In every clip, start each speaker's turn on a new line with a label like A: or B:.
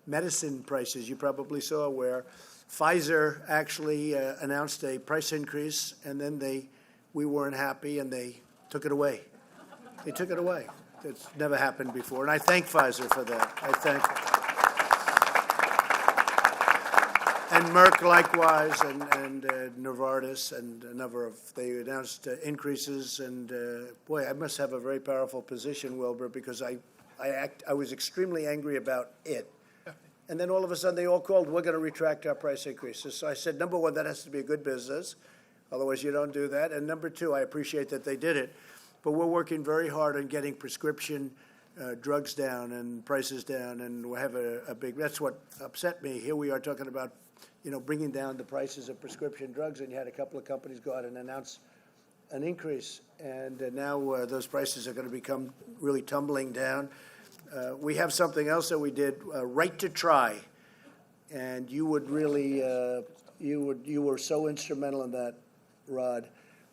A: medicine prices. You probably saw where Pfizer actually announced a price increase, and then we weren't happy, and they took it away. They took it away. It's never happened before, and I thank Pfizer for that. I thank them. And Merck likewise, and Novartis, and a number of, they announced increases, and boy, I must have a very powerful position, Wilbur, because I was extremely angry about it. And then all of a sudden they all called, we're going to retract our price increases. So I said, number one, that has to be a good business. Otherwise you don't do that. And number two, I appreciate that they did it. But we're working very hard on getting prescription drugs down and prices down. And we have a big, that's what upset me. Here we are talking about, bringing down the prices of prescription drugs. And you had a couple of companies go out and announce an increase. And now those prices are going to become really tumbling down. We have something else that we did, right to try, and you would really, you were so instrumental in that, Rod,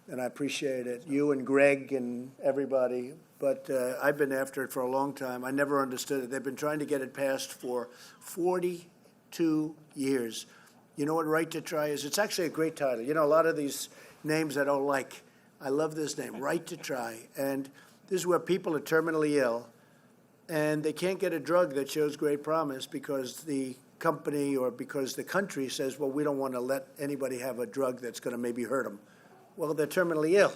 A: and I appreciate it. You and Greg and everybody, but I've been after it for a long time. I never understood it. They've been trying to get it passed for 42 years. You know what right to try is? It's actually a great title. A lot of these names I don't like. I love this name, right to try, and this is where people are terminally ill, and they can't get a drug that shows great promise because the company or because the country says, well, we don't want to let anybody have a drug that's going to maybe hurt them. Well, they're terminally ill,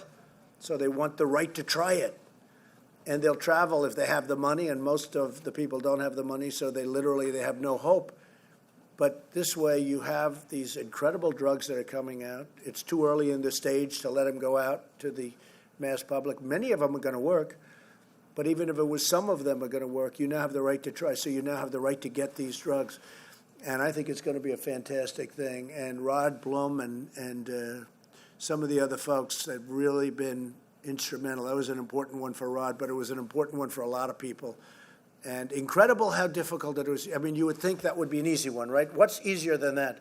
A: so they want the right to try it. And they'll travel if they have the money, and most of the people don't have the money, so they have no hope. But this way, you have these incredible drugs that are coming out. It's too early in the stage to let them go out to the mass public. Many of them are going to work. But even if it was some of them are going to work, you now have the right to try. So you now have the right to get these drugs. And I think it's going to be a fantastic thing. And Rod, Blum, and some of the other folks have really been instrumental. That was an important one for Rod, but it was an important one for a lot of people. And incredible how difficult it was. I mean, you would think that would be an easy one, right? What's easier than that?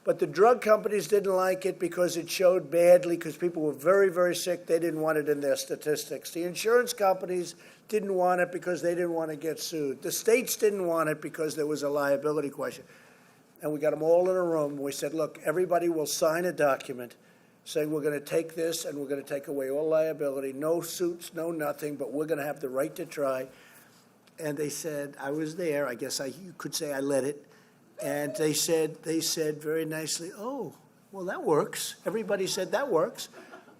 A: But the drug companies didn't like it because it showed badly, because people were very, very sick. They didn't want it in their statistics. The insurance companies didn't want it because they didn't want to get sued. The states didn't want it because there was a liability question. And we got them all in a room. And we said, look, everybody will sign a document saying we're going to take this and we're going to take away all liability, no suits, no nothing, but we're going to have the right to try. And they said, I was there. I guess you could say I led it. And they said very nicely, oh, well, that works. Everybody said that works.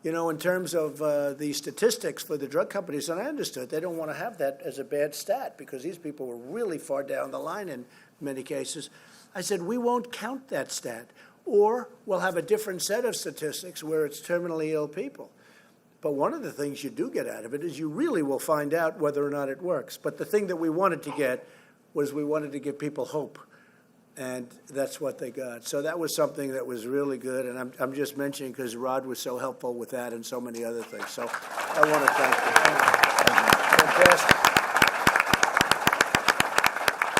A: In terms of the statistics for the drug companies, and I understood they don't want to have that as a bad stat because these people were really far down the line in many cases. I said, we won't count that stat, or we'll have a different set of statistics where it's terminally ill people. But one of the things you do get out of it is you really will find out whether or not it works. But the thing that we wanted to get was we wanted to give people hope. And that's what they got. So that was something that was really good. And I'm just mentioning because Rod was so helpful with that and so many other things. So I want to thank you. Fantastic.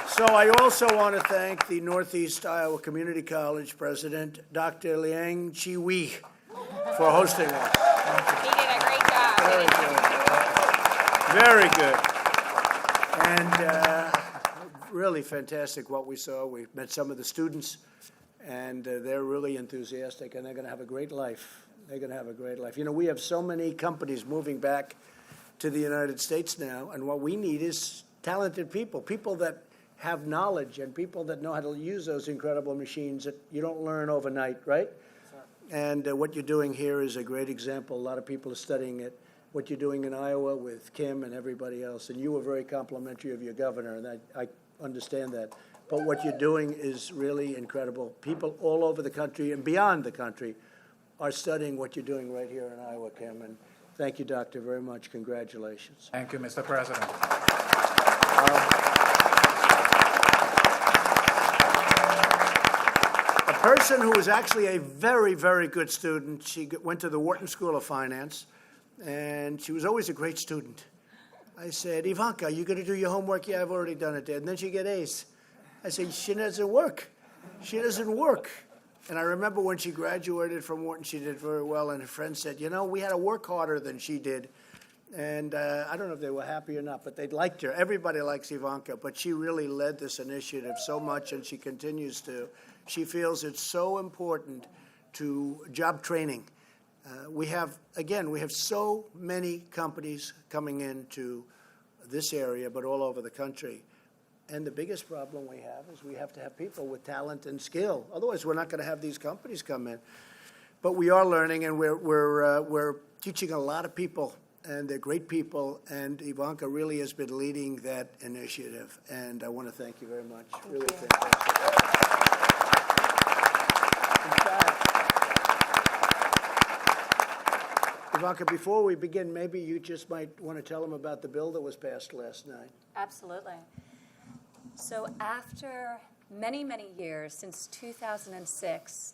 A: So I also want to thank the Northeast Iowa Community College president, Dr. Liang Chi-Wei, for hosting us.
B: He did a great job.
A: Very good. And really fantastic what we saw. We met some of the students, and they're really enthusiastic, and they're going to have a great life. They're going to have a great life. We have so many companies moving back to the United States now, and what we need is talented people, people that have knowledge and people that know how to use those incredible machines that you don't learn overnight, right? And what you're doing here is a great example. A lot of people are studying it. What you're doing in Iowa with Kim and everybody else, and you were very complimentary of your governor, and I understand that. But what you're doing is really incredible. People all over the country and beyond the country are studying what you're doing right here in Iowa, Kim. And thank you, Doctor, very much. Congratulations.
C: Thank you, Mr. President.
A: A person who was actually a very, very good student, she went to the Wharton School of Finance, and she was always a great student. I said, Ivanka, are you going to do your homework? Yeah, I've already done it, Dad. And then she get A's. I said, she doesn't work. She doesn't work. And I remember when she graduated from Wharton, she did very well. And her friend said, we had to work harder than she did And I don't know if they were happy or not, but they liked her. Everybody likes Ivanka, but she really led this initiative so much, and she continues to. She feels it's so important to job training. We have so many companies coming into this area, but all over the country. And the biggest problem we have is we have to have people with talent and skill. Otherwise, we're not going to have these companies come in. But we are learning, and we're teaching a lot of people, and they're great people. And Ivanka really has been leading that initiative. And I want to thank you very much. Really fantastic. In fact, Ivanka, before we begin, maybe you just might want to tell them about the bill that was passed last night.
B: Absolutely. So after many, many years, since 2006,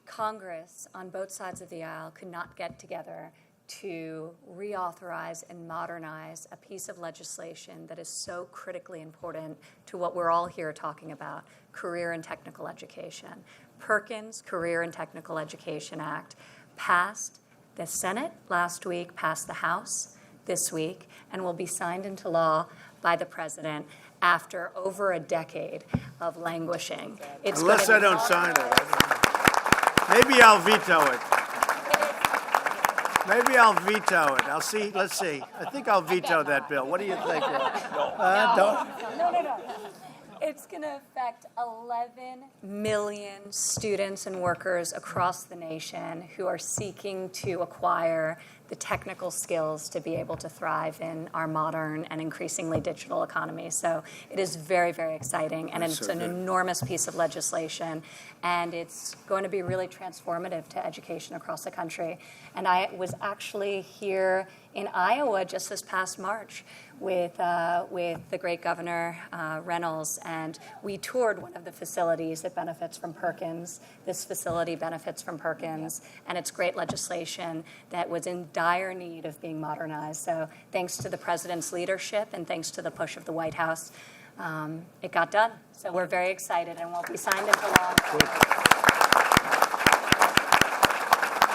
B: Congress on both sides of the aisle could not get together to reauthorize and modernize a piece of legislation that is so critically important to what we're all here talking about, career and technical education. Perkins Career and Technical Education Act passed the Senate last week, passed the House this week, and will be signed into law by the President after over a decade of languishing.
A: Unless I don't sign it. Maybe I'll veto it. Maybe I'll veto it. I'll see. Let's see. I think I'll veto that bill. What do you think?
B: No. It's going to affect 11 million students and workers across the nation who are seeking to acquire the technical skills to be able to thrive in our modern and increasingly digital economy. So it is very, very exciting, and it's an enormous piece of legislation, and it's going to be really transformative to education across the country. And I was actually here in Iowa just this past March with the great Governor Reynolds, and we toured one of the facilities that benefits from Perkins. This facility benefits from Perkins, and it's great legislation that was in dire need of being modernized. So thanks to the President's leadership and thanks to the push of the White House, it got done. So we're very excited, and we'll be signed into law.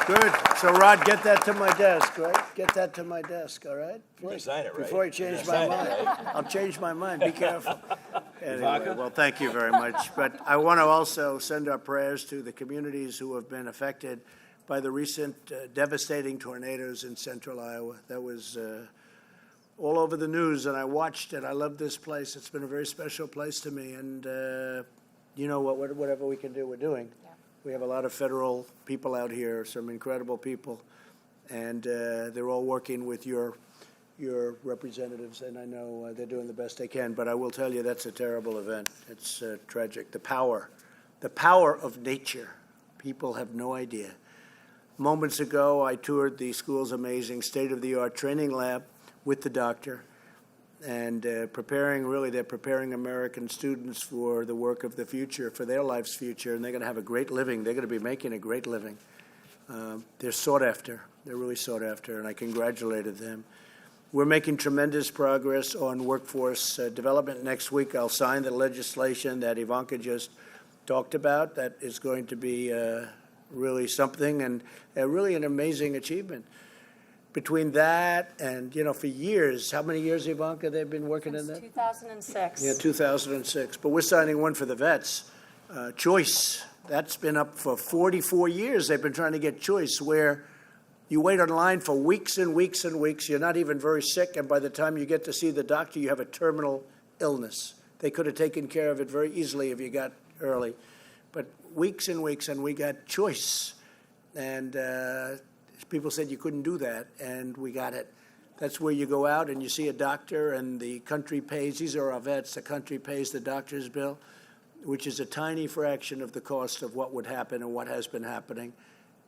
A: Good. So, Rod, get that to my desk, right? Get that to my desk, all right?
C: You sign it, right?
A: Before I change my mind. I'll change my mind. Be careful. Anyway, well, thank you very much. But I want to also send our prayers to the communities who have been affected by the recent devastating tornadoes in central Iowa. That was all over the news, and I watched it. I love this place. It's been a very special place to me. And you know what? Whatever we can do, we're doing. We have a lot of federal people out here, some incredible people, and they're all working with your representatives, and I know they're doing the best they can. But I will tell you, that's a terrible event. It's tragic. The power of nature. People have no idea. Moments ago, I toured the school's amazing state-of-the-art training lab with the doctor, and they're preparing American students for the work of the future, for their life's future, and they're going to have a great living. They're going to be making a great living. They're sought after. They're really sought after, and I congratulated them. We're making tremendous progress on workforce development. Next week, I'll sign the legislation that Ivanka just talked about. That is going to be really something, and really an amazing achievement. Between that and, for years, how many years, Ivanka, they've been working in that?
B: 2006.
A: Yeah, 2006. But we're signing one for the vets. Choice, that's been up for 44 years. They've been trying to get choice, where you wait online for weeks and weeks and weeks. You're not even very sick, and by the time you get to see the doctor, you have a terminal illness. They could have taken care of it very easily if you got early. But weeks and weeks, and we got choice. And people said you couldn't do that, and we got it. That's where you go out and you see a doctor, and the country pays. These are our vets. The country pays the doctor's bill, which is a tiny fraction of the cost of what would happen and what has been happening.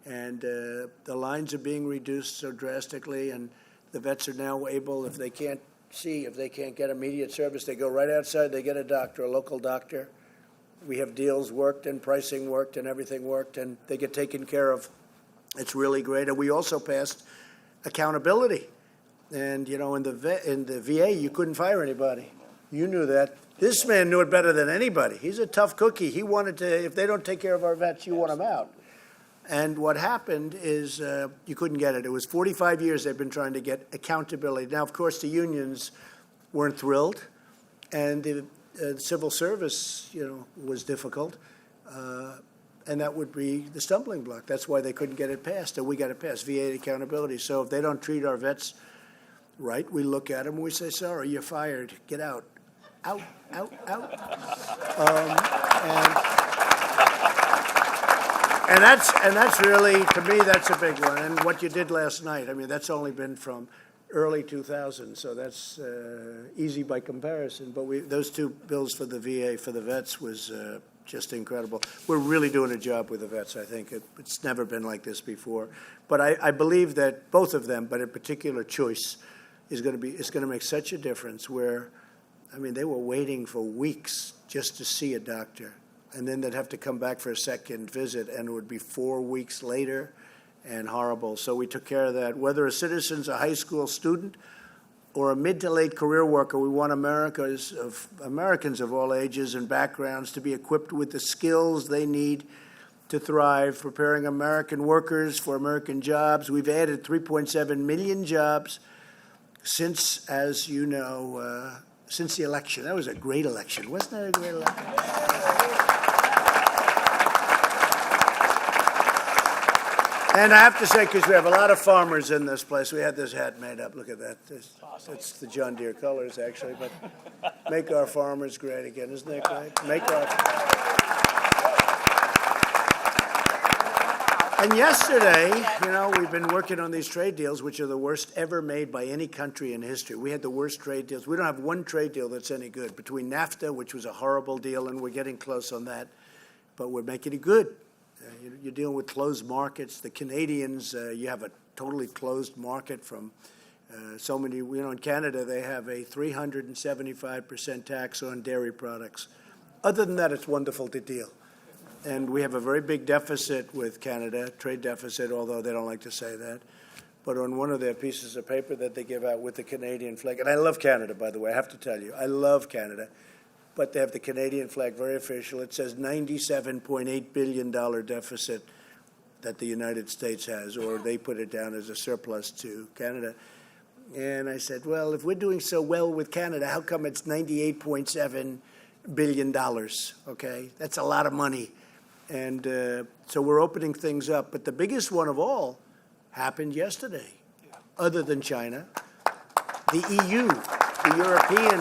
A: And the lines are being reduced so drastically, and the vets are now able, if they can't get immediate service, they go right outside, they get a doctor, a local doctor. We have deals worked and pricing worked and everything worked, and they get taken care of. It's really great. And we also passed accountability. And, in the VA, you couldn't fire anybody. You knew that. This man knew it better than anybody. He's a tough cookie. He wanted to, if they don't take care of our vets, you want them out. And what happened is you couldn't get it. It was 45 years they've been trying to get accountability. Now, of course, the unions weren't thrilled, and the civil service, was difficult. And that would be the stumbling block. That's why they couldn't get it passed, and we got it passed, VA accountability. So if they don't treat our vets right, we look at them and we say, sorry, you're fired. Get out. Out, out, out. And that's really, to me, that's a big one. And what you did last night, I mean, that's only been from early 2000, so that's easy by comparison. But those two bills for the VA, for the vets, was just incredible. We're really doing a job with the vets, I think. It's never been like this before. But I believe that both of them, but in particular choice, is going to make such a difference where, I mean, they were waiting for weeks just to see a doctor. And then they'd have to come back for a second visit, and it would be 4 weeks later, and horrible. So we took care of that. Whether a citizen's a high school student or a mid to late career worker, we want Americans of all ages and backgrounds to be equipped with the skills they need to thrive, preparing American workers for American jobs. We've added 3.7 million jobs since, as you know, since the election. That was a great election. Wasn't that a great election? And I have to say, because we have a lot of farmers in this place, we had this hat made up. Look at that. It's the John Deere colors, actually. But make our farmers great again. Isn't that great? Make our... And yesterday, we've been working on these trade deals, which are the worst ever made by any country in history. We had the worst trade deals. We don't have one trade deal that's any good. Between NAFTA, which was a horrible deal, and we're getting close on that, but we're making it good. You're dealing with closed markets. The Canadians, you have a totally closed market from so many. In Canada, they have a 375% tax on dairy products. Other than that, it's wonderful to deal. And we have a very big deficit with Canada, trade deficit, although they don't like to say that. But on one of their pieces of paper that they give out with the Canadian flag, and I love Canada, by the way, I have to tell you, I love Canada. But they have the Canadian flag, very official. It says $97.8 billion deficit that the United States has, or they put it down as a surplus to Canada. And I said, well, if we're doing so well with Canada, how come it's $98.7 billion, okay? That's a lot of money. And so we're opening things up. But the biggest one of all happened yesterday, other than China. The EU, the European,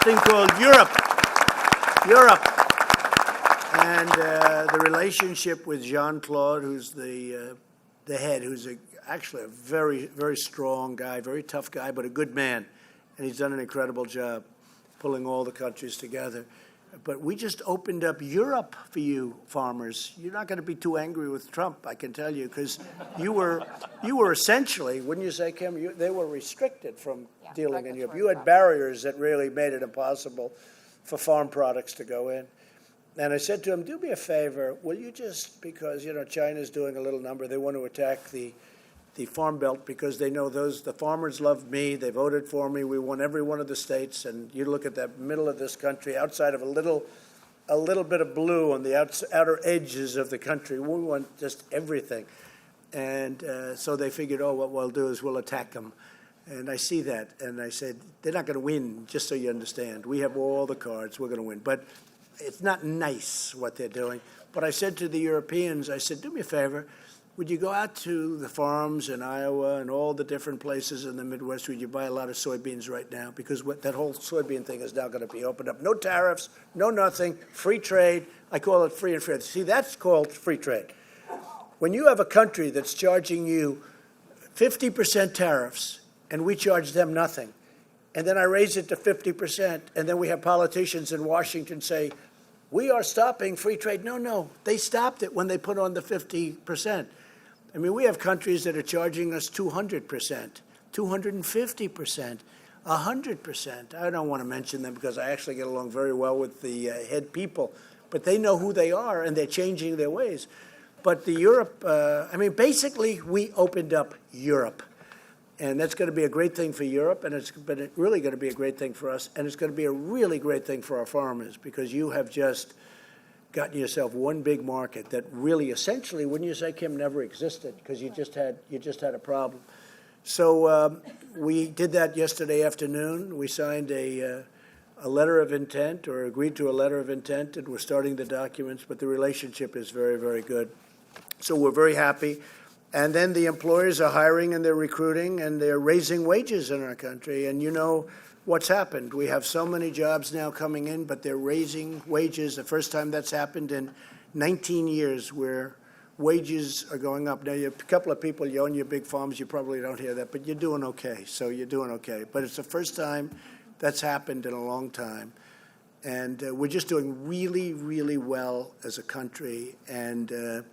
A: thing called Europe. And the relationship with Jean-Claude, who's the head, who's actually a very, very strong guy, very tough guy, but a good man. And he's done an incredible job pulling all the countries together. But we just opened up Europe for you farmers. You're not going to be too angry with Trump, I can tell you, because you were essentially, wouldn't you say, Kim, they were restricted from dealing in Europe. You had barriers that really made it impossible for farm products to go in. And I said to him, do me a favor, will you just, because, China's doing a little number, they want to attack the Farm Belt because they know the farmers love me, they voted for me, we won every one of the states, and you look at that middle of this country, outside of a little bit of blue on the outer edges of the country, we want just everything. And so they figured, what we'll do is we'll attack them. And I see that, and I said, they're not going to win, just so you understand. We have all the cards, we're going to win. But it's not nice what they're doing. But I said to the Europeans, I said, do me a favor, would you go out to the farms in Iowa and all the different places in the Midwest? Would you buy a lot of soybeans right now? Because that whole soybean thing is now going to be opened up. No tariffs, no nothing, free trade. I call it free and fair. See, that's called free trade. When you have a country that's charging you 50% tariffs and we charge them nothing, and then I raise it to 50%, and then we have politicians in Washington say, we are stopping free trade. No, they stopped it when they put on the 50%. I mean, we have countries that are charging us 200%, 250%, 100%. I don't want to mention them because I actually get along very well with the head people, but they know who they are and they're changing their ways. But the Europe, basically we opened up Europe. And that's going to be a great thing for Europe, and it's really going to be a great thing for us, and it's going to be a really great thing for our farmers because you have just gotten yourself one big market that really, essentially, wouldn't you say, Kim, never existed because you just had a problem. So we did that yesterday afternoon. We signed a letter of intent, or agreed to a letter of intent, and we're starting the documents, but the relationship is very, very good. So we're very happy. And then the employers are hiring and they're recruiting and they're raising wages in our country. And you know what's happened. We have so many jobs now coming in, but they're raising wages. The first time that's happened in 19 years where wages are going up. Now, a couple of people, you own your big farms, you probably don't hear that, but you're doing okay. So you're doing okay. But it's the first time that's happened in a long time. And we're just doing really, really well as a country. And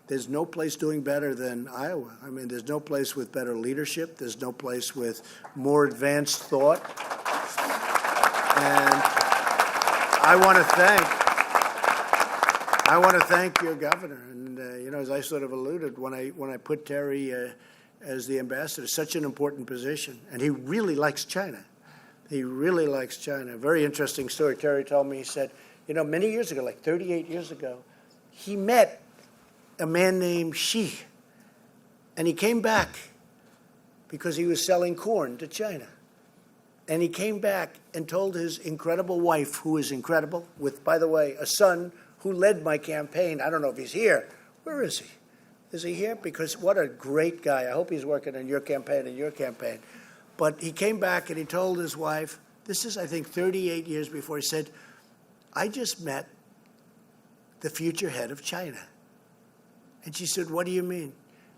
A: there's no place doing better than Iowa. I mean, there's no place with better leadership. There's no place with more advanced thought. And I want to thank your governor. And you know, as I sort of alluded, when I put Terry as the ambassador, such an important position, and he really likes China. He really likes China. Very interesting story. Terry told me. He said, you know, many years ago, like 38 years ago, he met a man named Xi, and he came back because he was selling corn to China. And he came back and told his incredible wife, who is incredible, with, by the way, a son who led my campaign. I don't know if he's here. Where is he? Is he here? Because what a great guy. I hope he's working on your campaign and your campaign. But he came back and he told his wife, this is, I think, 38 years before, he said, I just met the future head of China. And she said, what do you mean?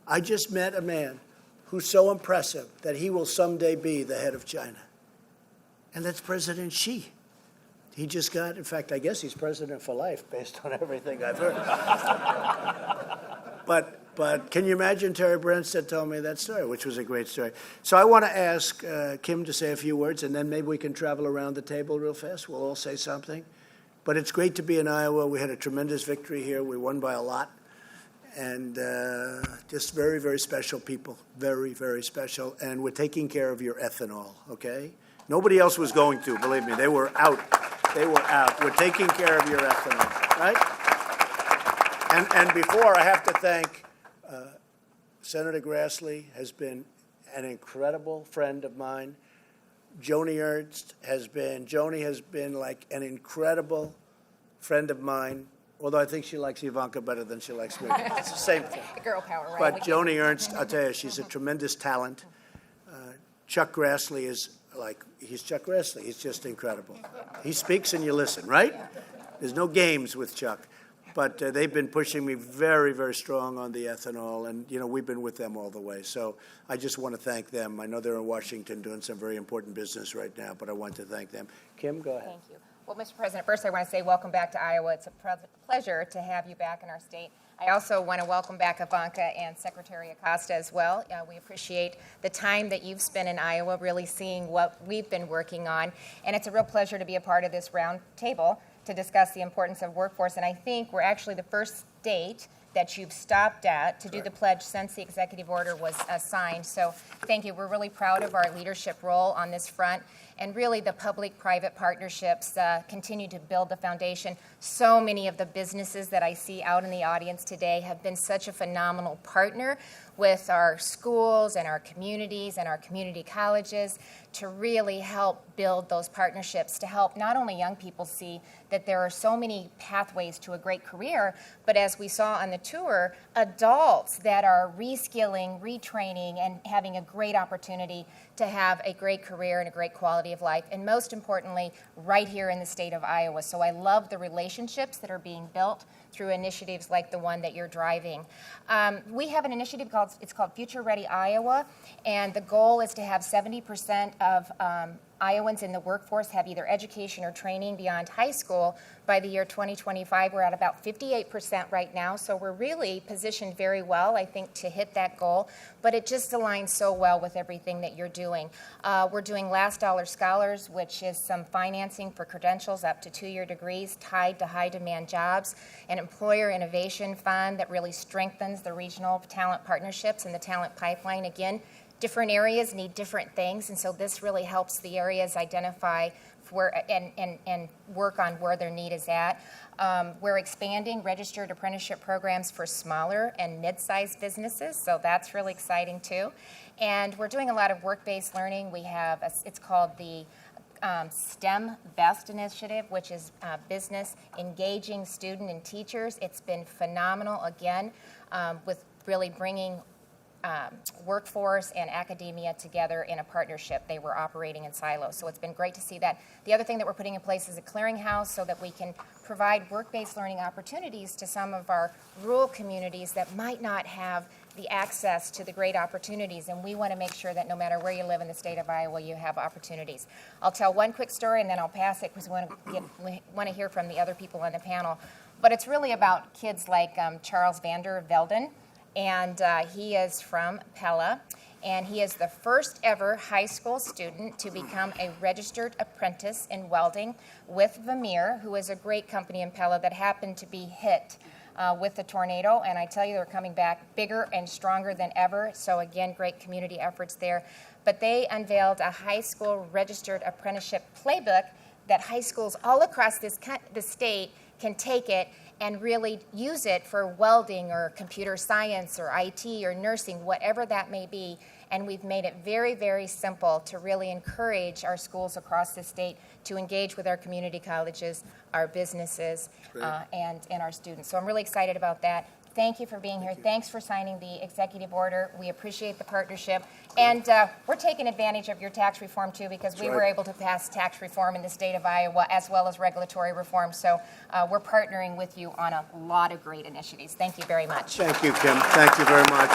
A: I just met a man who's so impressive that he will someday be the head of China. And that's President Xi. He just got, in fact, I guess he's president for life based on everything I've heard. But can you imagine Terry Branstad told me that story, which was a great story. So I want to ask Kim to say a few words, and then maybe we can travel around the table real fast. We'll all say something. But it's great to be in Iowa. We had a tremendous victory here. We won by a lot. And just very, very special people. Very, very special. And we're taking care of your ethanol, okay? Nobody else was going to, believe me. They were out. They were out. We're taking care of your ethanol, right? And before, I have to thank Senator Grassley has been an incredible friend of mine. Joni has been like an incredible friend of mine, although I think she likes Ivanka better than she likes me. It's the same thing.
C: The girl power, right?
A: But Joni Ernst, I'll tell you, she's a tremendous talent. Chuck Grassley is like, he's Chuck Grassley. He's just incredible. He speaks and you listen, right? There's no games with Chuck. But they've been pushing me very, very strong on the ethanol, and, you know, we've been with them all the way. So I just want to thank them. I know they're in Washington doing some very important business right now, but I want to thank them. Kim, go ahead.
C: Thank you. Well, Mr. President, first I want to say welcome back to Iowa. It's a pleasure to have you back in our state. I also want to welcome back Ivanka and Secretary Acosta as well. We appreciate the time that you've spent in Iowa, really seeing what we've been working on. And it's a real pleasure to be a part of this round table to discuss the importance of workforce. And I think we're actually the first state that you've stopped at to do the pledge since the executive order was signed. So thank you. We're really proud of our leadership role on this front. And really the public-private partnerships continue to build the foundation. So many of the businesses that I see out in the audience today have been such a phenomenal partner with our schools and our communities and our community colleges to really help build those partnerships, to help not only young people see that there are so many pathways to a great career, but as we saw on the tour, adults that are reskilling, retraining, and having a great opportunity to have a great career and a great quality of life, and most importantly, right here in the state of Iowa. So I love the relationships that are being built through initiatives like the one that you're driving. We have an initiative called Future Ready Iowa, and the goal is to have 70% of Iowans in the workforce have either education or training beyond high school by the year 2025. We're at about 58% right now, so we're really positioned very well, I think, to hit that goal, but it just aligns so well with everything that you're doing. We're doing Last Dollar Scholars, which is some financing for credentials up to 2-year degrees tied to high-demand jobs, an employer innovation fund that really strengthens the regional talent partnerships and the talent pipeline. Again, different areas need different things, and so this really helps the areas identify and work on where their need is at. We're expanding registered apprenticeship programs for smaller and mid-sized businesses, so that's really exciting too. And we're doing a lot of work-based learning. We have, it's called the STEM Best Initiative, which is business engaging student and teachers. It's been phenomenal, again, with really bringing workforce and academia together in a partnership. They were operating in silos, so it's been great to see that. The other thing that we're putting in place is a clearinghouse so that we can provide work-based learning opportunities to some of our rural communities that might not have the access to the great opportunities, and we want to make sure that no matter where you live in the state of Iowa, you have opportunities. I'll tell one quick story and then I'll pass it because we want to hear from the other people on the panel. But it's really about kids like Charles Vander Velden, and he is from Pella, and he is the first ever high school student to become a registered apprentice in welding with Vermeer, who is a great company in Pella that happened to be hit with the tornado, and I tell you, they're coming back bigger and stronger than ever. So again, great community efforts there. But they unveiled a high school registered apprenticeship playbook that high schools all across the state can take it and really use it for welding or computer science or IT or nursing, whatever that may be. And we've made it very, very simple to really encourage our schools across the state to engage with our community colleges, our businesses, and our students. So I'm really excited about that. Thank you for being here. Thanks for signing the executive order. We appreciate the partnership. And we're taking advantage of your tax reform, too, because we were able to pass tax reform in the state of Iowa as well as regulatory reform. So we're partnering with you on a lot of great initiatives. Thank you very much.
A: Thank you, Kim. Thank you very much.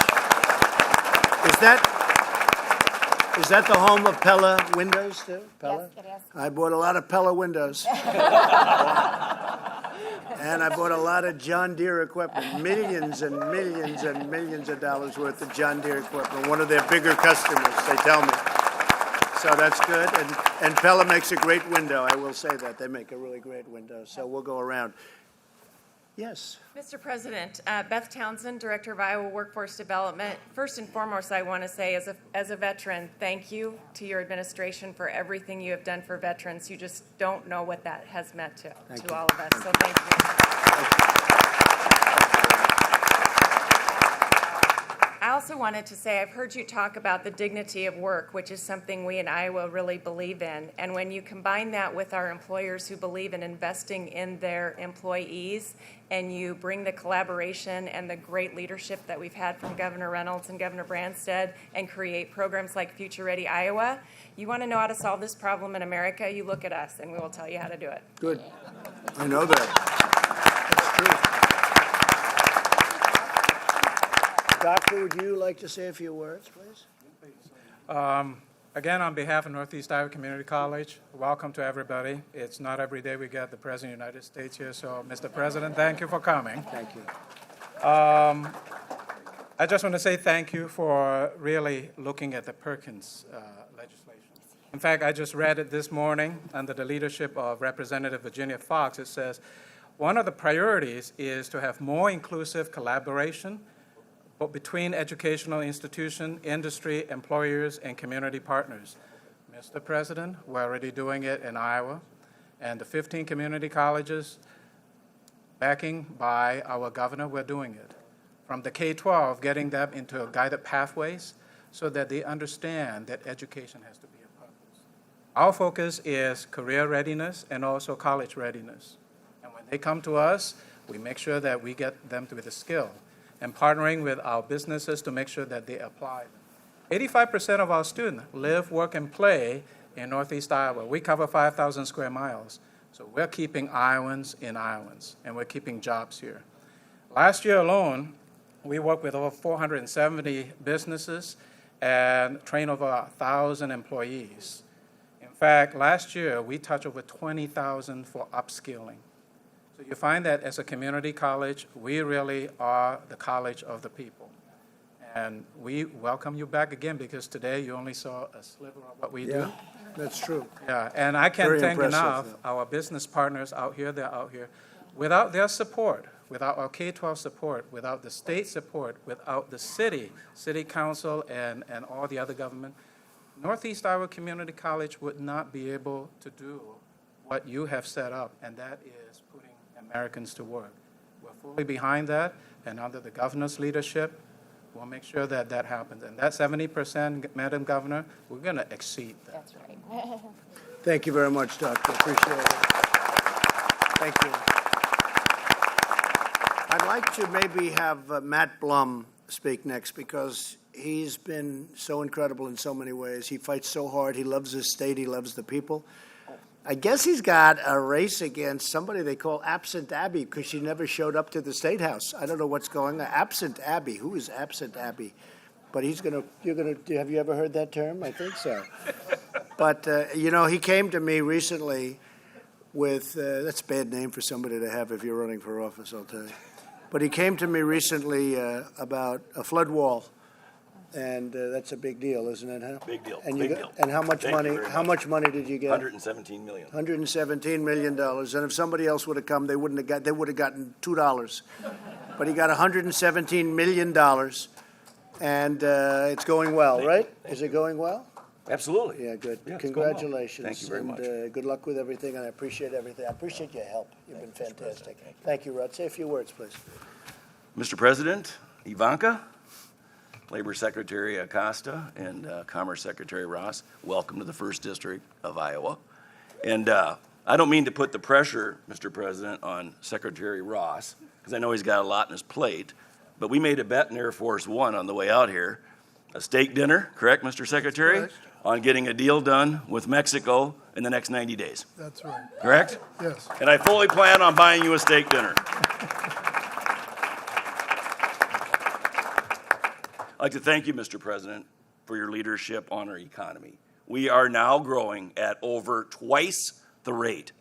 A: Is that the home of Pella Windows, too? Pella?
C: Yes, it is.
A: I bought a lot of Pella windows. And I bought a lot of John Deere equipment, millions and millions and millions of dollars worth of John Deere equipment. One of their bigger customers, they tell me. So that's good. And Pella makes a great window. I will say that. They make a really great window. So we'll go around. Yes.
D: Mr. President, Beth Townsend, Director of Iowa Workforce Development. First and foremost, I want to say as a veteran, thank you to your administration for everything you have done for veterans. You just don't know what that has meant to all of us. So thank you. I also wanted to say I've heard you talk about the dignity of work, which is something we in Iowa really believe in. And when you combine that with our employers who believe in investing in their employees, and you bring the collaboration and the great leadership that we've had from Governor Reynolds and Governor Branstad and create programs like Future Ready Iowa, you want to know how to solve this problem in America, you look at us and we will tell you how to do it.
A: Good. I know that. That's true. Doctor, would you like to say a few words, please?
E: Again, on behalf of Northeast Iowa Community College, welcome to everybody. It's not every day we get the President of the United States here, so Mr. President, thank you for coming.
A: Thank you.
E: I just want to say thank you for really looking at the Perkins legislation. In fact, I just read it this morning under the leadership of Representative Virginia Fox. It says, one of the priorities is to have more inclusive collaboration but between educational institution, industry, employers, and community partners. Mr. President, we're already doing it in Iowa, and the 15 community colleges, backing by our governor, we're doing it. From the K-12, getting them into guided pathways so that they understand that education has to be a purpose. Our focus is career readiness and also college readiness. And when they come to us, we make sure that we get them with the skill, and partnering with our businesses to make sure that they apply. 85% of our students live, work, and play in Northeast Iowa. We cover 5,000 square miles. So we're keeping Iowans in Iowans, and we're keeping jobs here. Last year alone, we worked with over 470 businesses and trained over 1,000 employees. In fact, last year, we touched over 20,000 for upskilling. So you find that as a community college, we really are the college of the people. And we welcome you back again because today you only saw a sliver of what we do.
A: That's true.
E: Yeah, and I can't
A: Very
E: thank
A: impressive,
E: enough
A: yeah.
E: our business partners out here, they're out here. Without their support, without our K-12 support, without the state support, without the city council and all the other government, Northeast Iowa Community College would not be able to do what you have set up, and that is putting Americans to work. We're fully behind that, and under the governor's leadership, we'll make sure that that happens. And that 70%, Madam Governor, we're going to exceed that.
C: That's right.
A: Thank you very much, Doctor. Appreciate it. Thank you. I'd like to maybe have Matt Blum speak next because he's been so incredible in so many ways. He fights so hard. He loves his state. He loves the people. I guess he's got a race against somebody they call Absent Abby because she never showed up to the State House. I don't know what's going on. Absent Abby. Who is Absent Abby? But have you ever heard that term? I think so. But, he came to me recently with, that's a bad name for somebody to have if you're running for office, I'll tell you. But he came to me recently about a flood wall. And that's a big deal, isn't it? Huh?
F: Big deal.
A: And
F: Big deal.
A: And how much
F: Thank you
A: money?
F: very
A: How
F: much.
A: much money did you get?
F: $117 million.
A: $117 million. And if somebody else would have come, they would have gotten $2. But he got $117 million, and it's going well, right? Is it going well?
F: Absolutely.
A: Yeah, good.
F: Yeah, it's going well.
A: Congratulations.
F: Thank you very much.
A: And good luck with everything, and I appreciate everything. I appreciate your help. You've been fantastic. Thank you, Rod. Say a few words, please.
F: Mr. President, Ivanka, Labor Secretary Acosta, and Commerce Secretary Ross, welcome to the 1st District of Iowa. And I don't mean to put the pressure, Mr. President, on Secretary Ross, because I know he's got a lot on his plate, but we made a bet in Air Force One on the way out here, a steak dinner, correct, Mr. Secretary?
G: Correct.
F: On getting a deal done with Mexico in the next 90 days,
G: That's right.
F: correct?
G: Yes.
F: And I fully plan on buying you a steak dinner. I'd like to thank you, Mr. President, for your leadership on our economy. We are now growing at over twice the rate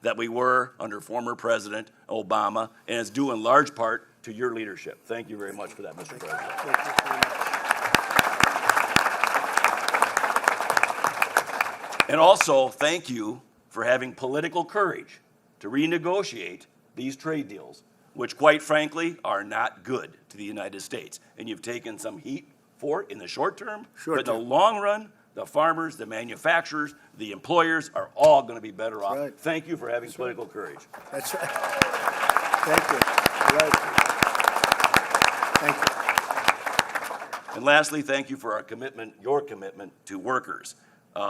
F: that we were under former President Obama, and it's due in large part to your leadership. Thank you very much for that, Mr. President.
A: Thank you very much.
F: And also, thank you for having political courage to renegotiate these trade deals, which quite frankly are not good to the United States. And you've taken some heat for it in the short term, but in the long run, the farmers, the manufacturers, the employers are all going to be better off.
A: right.
F: Thank you for having political courage.
A: That's right. Thank you. You're right. Thank you.
F: And lastly, thank you for your commitment to workers.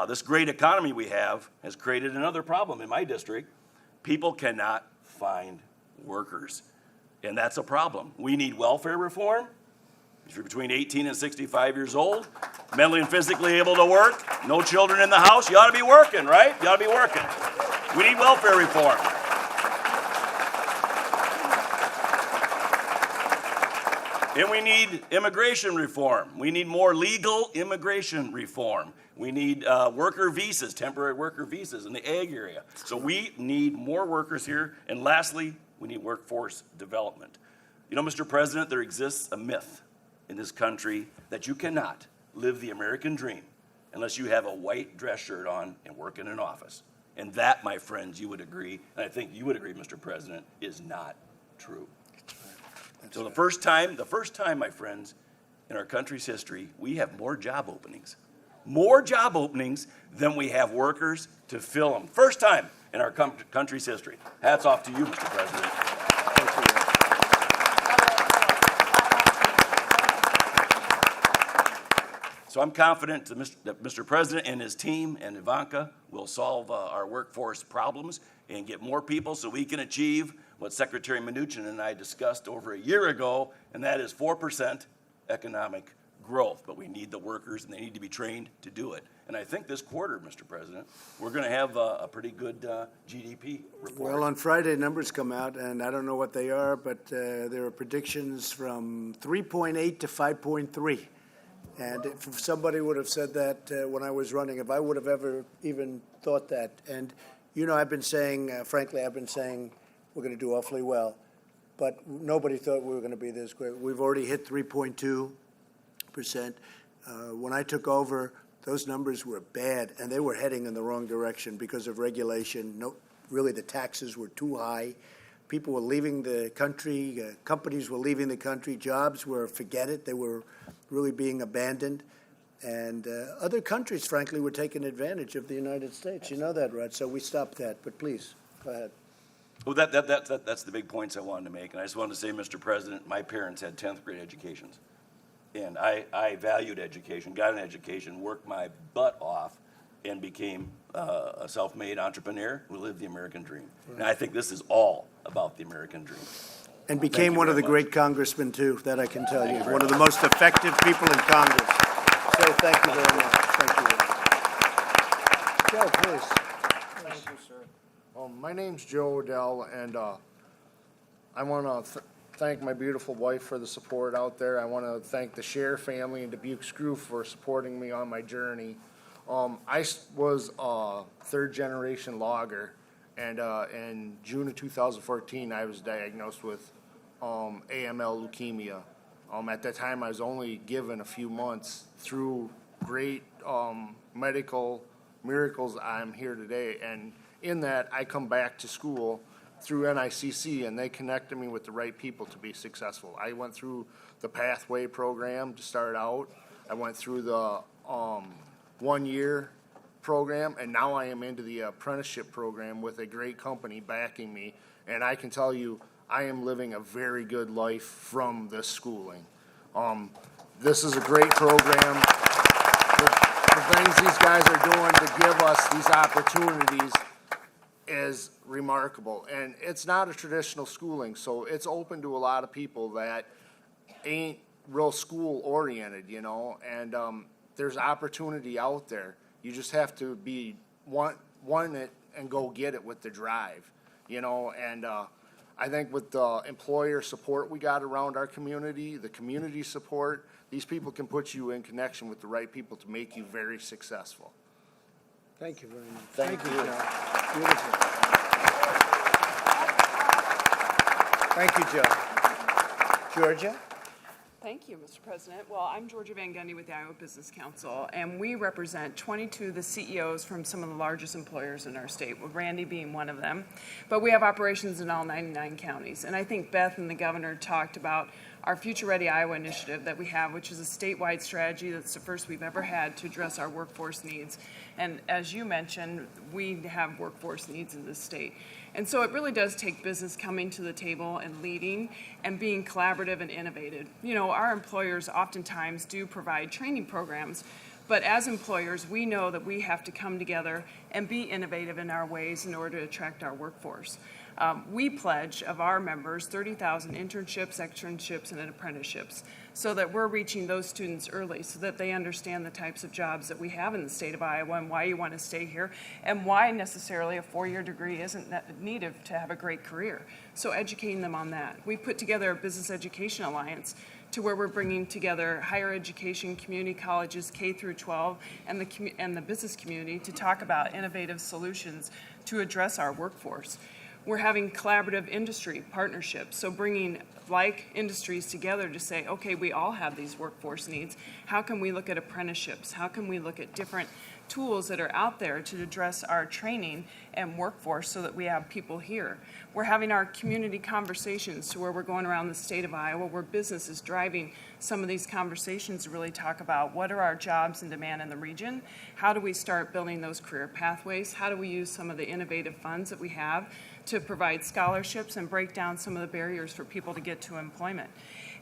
F: This great economy we have has created another problem in my district. People cannot find workers, and that's a problem. We need welfare reform. If you're between 18 and 65 years old, mentally and physically able to work, no children in the house, you ought to be working, right? You ought to be working. We need welfare reform. And we need immigration reform. We need more legal immigration reform. We need worker visas, temporary worker visas in the ag area. So we need more workers here. And lastly, we need workforce development. You know, Mr. President, there exists a myth in this country that you cannot live the American dream unless you have a white dress shirt on and work in an office. And that, my friends, you would agree, and I think you would agree, Mr. President, is not true. So the first time, my friends, in our country's history, we have more job openings than we have workers to fill them. First time in our country's history. Hats off to you, Mr. President.
A: Thank you.
F: So I'm confident that Mr. President and his team and Ivanka will solve our workforce problems and get more people so we can achieve what Secretary Mnuchin and I discussed over a year ago, and that is 4% economic growth. But we need the workers, and they need to be trained to do it. And I think this quarter, Mr. President, we're going to have a pretty good GDP report.
A: Well, on Friday, numbers come out, and I don't know what they are, but there are predictions from 3.8 to 5.3. And if somebody would have said that when I was running, if I would have ever even thought that. And, you know, I've been saying, frankly, we're going to do awfully well. But nobody thought we were going to be this great. We've already hit 3.2%. When I took over, those numbers were bad, and they were heading in the wrong direction because of regulation. No, really, the taxes were too high. People were leaving the country. Companies were leaving the country. Jobs were, forget it, they were really being abandoned. And other countries, frankly, were taking advantage of the United States. You know that, right? So we stopped that. But please, go ahead.
F: Well, that's the big points I wanted to make. And I just wanted to say, Mr. President, my parents had 10th grade educations. And I valued education, got an education, worked my butt off, and became a self-made entrepreneur who lived the American dream. And I think this is all about the American dream.
A: And became one of the great congressmen, too, that I can tell you. One of the most effective people in Congress. So thank you very much. Thank you. Joe, please.
G: Thank you, sir. My name's Joe Odell, and I want to thank my beautiful wife for the support out there. I want to thank the Scher family and Dubuque Screw for supporting me on my journey. I was a third-generation logger, and in June of 2014, I was diagnosed with AML leukemia. At that time, I was only given a few months. Through great medical miracles, I'm here today. And in that, I come back to school through NICC, and they connected me with the right people to be successful. I went through the Pathway program to start out. I went through the 1-year program, and now I am into the apprenticeship program with a great company backing me. And I can tell you, I am living a very good life from this schooling. This is a great program. The things these guys are doing to give us these opportunities is remarkable. And it's not a traditional schooling, so it's open to a lot of people that ain't real school oriented, you know, and there's opportunity out there. You just have to want it and go get it with the drive, you know, and I think with the employer support we got around our community, the community support, these people can put you in connection with the right people to make you very successful.
A: Thank you very much.
G: Thank you.
A: Joe. Beautiful. Thank you, Joe. Georgia?
H: Thank you, Mr. President. Well, I'm Georgia Van Gundy with the Iowa Business Council, and we represent 22 of the CEOs from some of the largest employers in our state, with Randy being one of them. But we have operations in all 99 counties. And I think Beth and the governor talked about our Future Ready Iowa initiative that we have, which is a statewide strategy that's the first we've ever had to address our workforce needs. And as you mentioned, we have workforce needs in this state. And so it really does take business coming to the table and leading and being collaborative and innovative. You know, our employers oftentimes do provide training programs, but as employers, we know that we have to come together and be innovative in our ways in order to attract our workforce. We pledge of our members 30,000 internships, externships, and apprenticeships so that we're reaching those students early so that they understand the types of jobs that we have in the state of Iowa and why you want to stay here and why necessarily a 4-year degree isn't needed to have a great career. So educating them on that. We put together a Business Education Alliance to where we're bringing together higher education, community colleges, K through 12, and the business community to talk about innovative solutions to address our workforce. We're having collaborative industry partnerships, so bringing like industries together to say, okay, we all have these workforce needs. How can we look at apprenticeships? How can we look at different tools that are out there to address our training and workforce so that we have people here? We're having our community conversations to where we're going around the state of Iowa where business is driving some of these conversations to really talk about what are our jobs in demand in the region? How do we start building those career pathways? How do we use some of the innovative funds that we have to provide scholarships and break down some of the barriers for people to get to employment?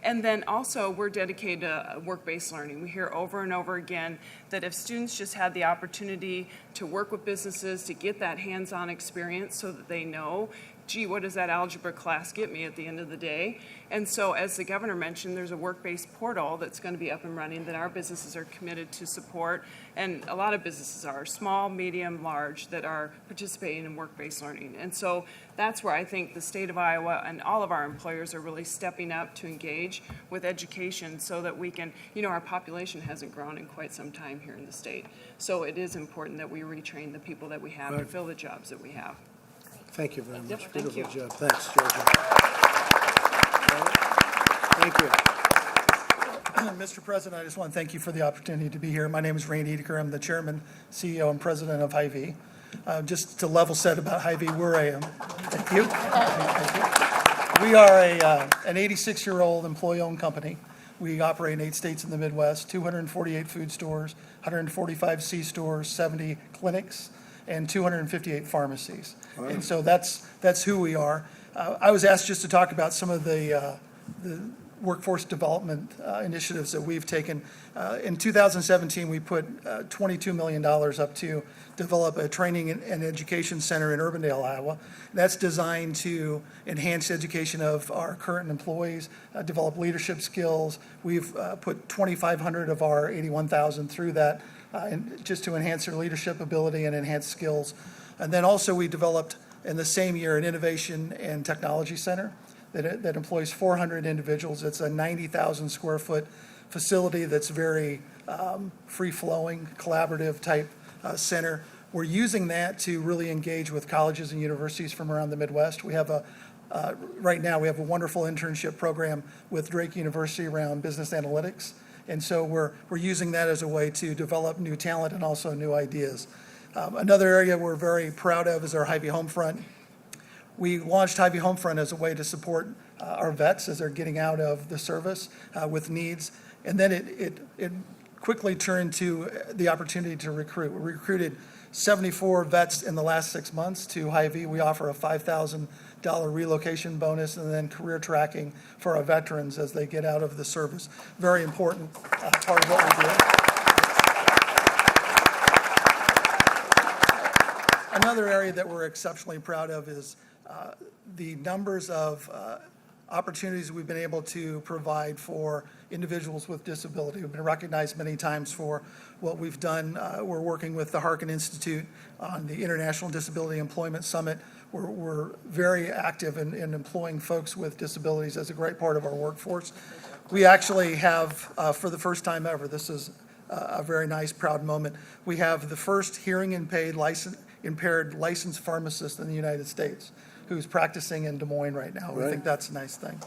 H: And then also, we're dedicated to work-based learning. We hear over and over again that if students just had the opportunity to work with businesses, to get that hands-on experience so that they know, gee, what does that algebra class get me at the end of the day? And so, as the governor mentioned, there's a work-based portal that's going to be up and running that our businesses are committed to support. And a lot of businesses are, small, medium, large, that are participating in work-based learning. And so that's where I think the state of Iowa and all of our employers are really stepping up to engage with education so that we can, you know, our population hasn't grown in quite some time here in the state. So it is important that we retrain the people that we have to fill the jobs that we have.
A: Thank you very much.
H: Yep, thank
A: Beautiful
H: you.
A: job. Thanks, Georgia. Thank you.
I: Mr. President, I just want to thank you for the opportunity to be here. My name is Randy Deker. I'm the chairman, CEO, and president of Hy-Vee. Just to level set about Hy-Vee, we're a, thank you. We are an 86-year-old employee-owned company. We operate in 8 states in the Midwest, 248 food stores, 145 C-stores, 70 clinics, and 258 pharmacies. And so that's who we are. I was asked just to talk about some of the workforce development initiatives that we've taken. In 2017, we put $22 million up to develop a training and education center in Urbandale, Iowa. That's designed to enhance education of our current employees, develop leadership skills. We've put 2,500 of our 81,000 through that just to enhance their leadership ability and enhance skills. And then also we developed in the same year an innovation and technology center that employs 400 individuals. It's a 90,000 square foot facility that's very free-flowing, collaborative type center. We're using that to really engage with colleges and universities from around the Midwest. We have right now we have a wonderful internship program with Drake University around business analytics. And so we're using that as a way to develop new talent and also new ideas. Another area we're very proud of is our Hy-Vee Homefront. We launched Hy-Vee Homefront as a way to support our vets as they're getting out of the service with needs. And then it quickly turned to the opportunity to recruit. We recruited 74 vets in the last 6 months to Hy-Vee. We offer a $5,000 relocation bonus and then career tracking for our veterans as they get out of the service. Very important part of what we do. Another area that we're exceptionally proud of is the numbers of opportunities we've been able to provide for individuals with disability. We've been recognized many times for what we've done. We're working with the Harkin Institute on the International Disability Employment Summit. We're very active in employing folks with disabilities as a great part of our workforce. We actually have, for the first time ever, this is a very nice, proud moment, we have the first hearing impaired licensed pharmacist in the United States who's practicing in Des Moines right now. We think that's a nice thing.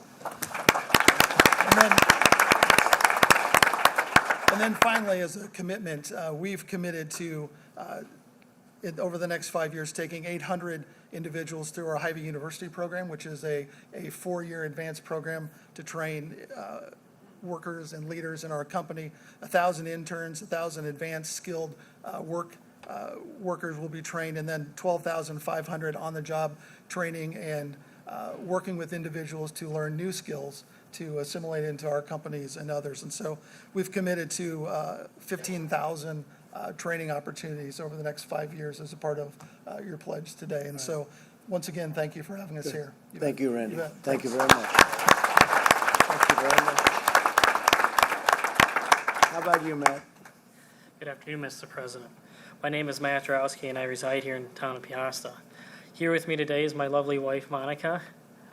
I: And then finally, as a commitment, we've committed to, over the next 5 years, taking 800 individuals through our Hy-Vee University program, which is a 4-year advanced program to train workers and leaders in our company. 1,000 interns, 1,000 advanced skilled workers will be trained, and then 12,500 on-the-job training and working with individuals to learn new skills to assimilate into our companies and others. And so we've committed to 15,000 training opportunities over the next 5 years as a part of your pledge today. And so once again, thank you for having us here.
A: Thank you, Randy. Thank you very much. Thank you very much. How about you, Matt?
J: Good afternoon, Mr. President. My name is Matt Rousey, and I reside here in the town of Peosta. Here with me today is my lovely wife, Monica,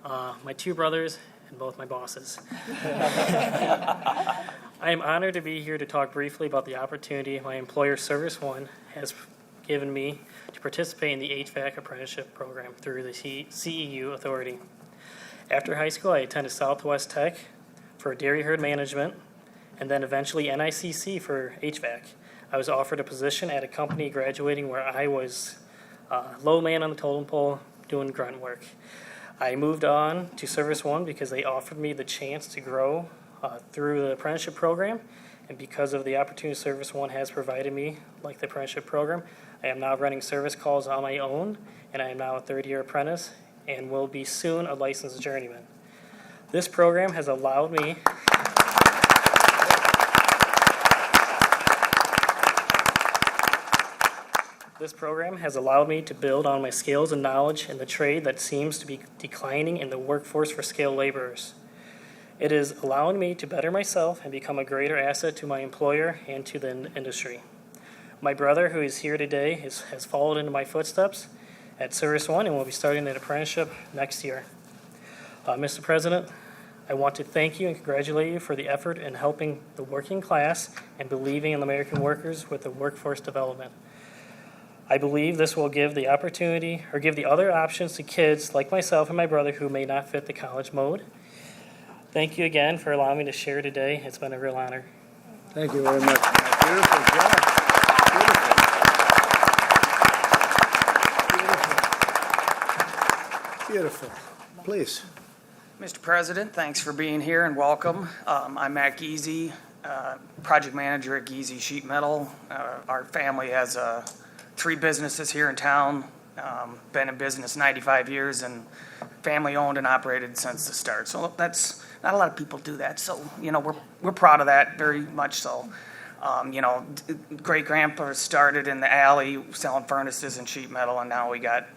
J: my 2 brothers, and both my bosses. I am honored to be here to talk briefly about the opportunity my employer, Service One, has given me to participate in the HVAC apprenticeship program through the CEU Authority. After high school, I attended Southwest Tech for dairy herd management, and then eventually NICC for HVAC. I was offered a position at a company graduating where I was low man on the totem pole doing grunt work. I moved on to Service One because they offered me the chance to grow through the apprenticeship program, and because of the opportunity Service One has provided me, like the apprenticeship program, I am now running service calls on my own, and I am now a 3rd-year apprentice and will be soon a licensed journeyman. This program has allowed me to build on my skills and knowledge in the trade that seems to be declining in the workforce for skilled laborers. It is allowing me to better myself and become a greater asset to my employer and to the industry. My brother, who is here today, has followed into my footsteps at Service One and will be starting an apprenticeship next year. Mr. President, I want to thank you and congratulate you for the effort in helping the working class and believing in American workers with the workforce development. I believe this will give the opportunity or give the other options to kids like myself and my brother who may not fit the college mode. Thank you again for allowing me to share today. It's been a real honor.
A: Thank you very much. Beautiful job. Beautiful. Beautiful. Please.
K: Mr. President, thanks for being here and welcome. I'm Matt Giese, project manager at Giese Sheet Metal. Our family has 3 businesses here in town, been in business 95 years and family owned and operated since the start. So that's, not a lot of people do that. So, we're proud of that, very much so. Great-grandpa started in the alley selling furnaces and sheet metal, and now we got,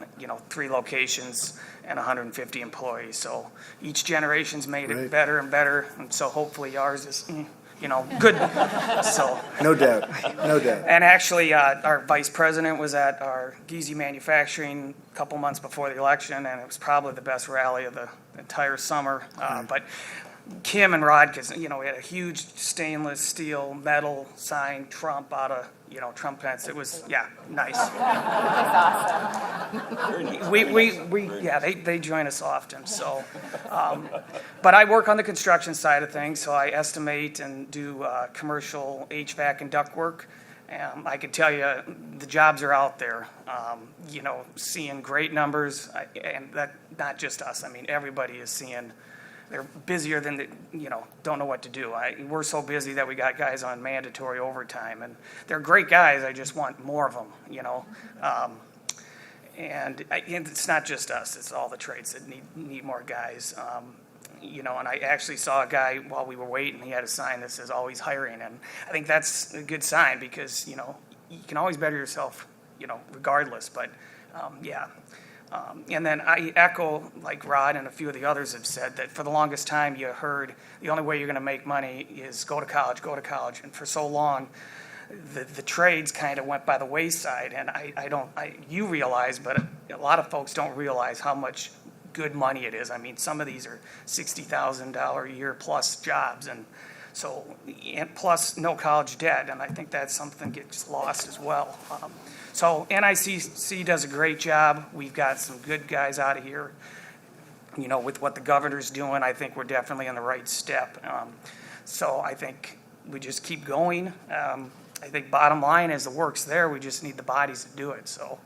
K: 3 locations and 150 employees. So each generation's made it better and better, and so hopefully ours is, good. So.
A: No doubt, no doubt.
K: And actually, our vice president was at our Giese manufacturing a couple months before the election, and it was probably the best rally of the entire summer. But Kim and Rod, because, we had a huge stainless steel metal sign Trump out of, Trump fence. It was, nice. They join us often, so. But I work on the construction side of things, so I estimate and do commercial HVAC and duct work. I can tell you, the jobs are out there, seeing great numbers, and that, not just us, everybody is seeing. They're busier than don't know what to do. We're so busy that we got guys on mandatory overtime, and they're great guys. I just want more of them, and it's not just us. It's all the trades that need more guys, and I actually saw a guy while we were waiting. He had a sign that says "Always hiring," and I think that's a good sign because you can always better yourself, regardless. But and then I echo, like Rod and a few of the others have said, that for the longest time you heard the only way you're going to make money is go to college. And for so long, the trades kind of went by the wayside. And you realize, but a lot of folks don't realize how much good money it is. Some of these are $60,000 a year plus jobs. And plus no college debt. And I think that's something that gets lost as well. So NICC does a great job. We've got some good guys out of here. With what the governor's doing, I think we're definitely on the right step. So I think we just keep going. I think bottom line is the work's there. We just need the bodies to do it. So,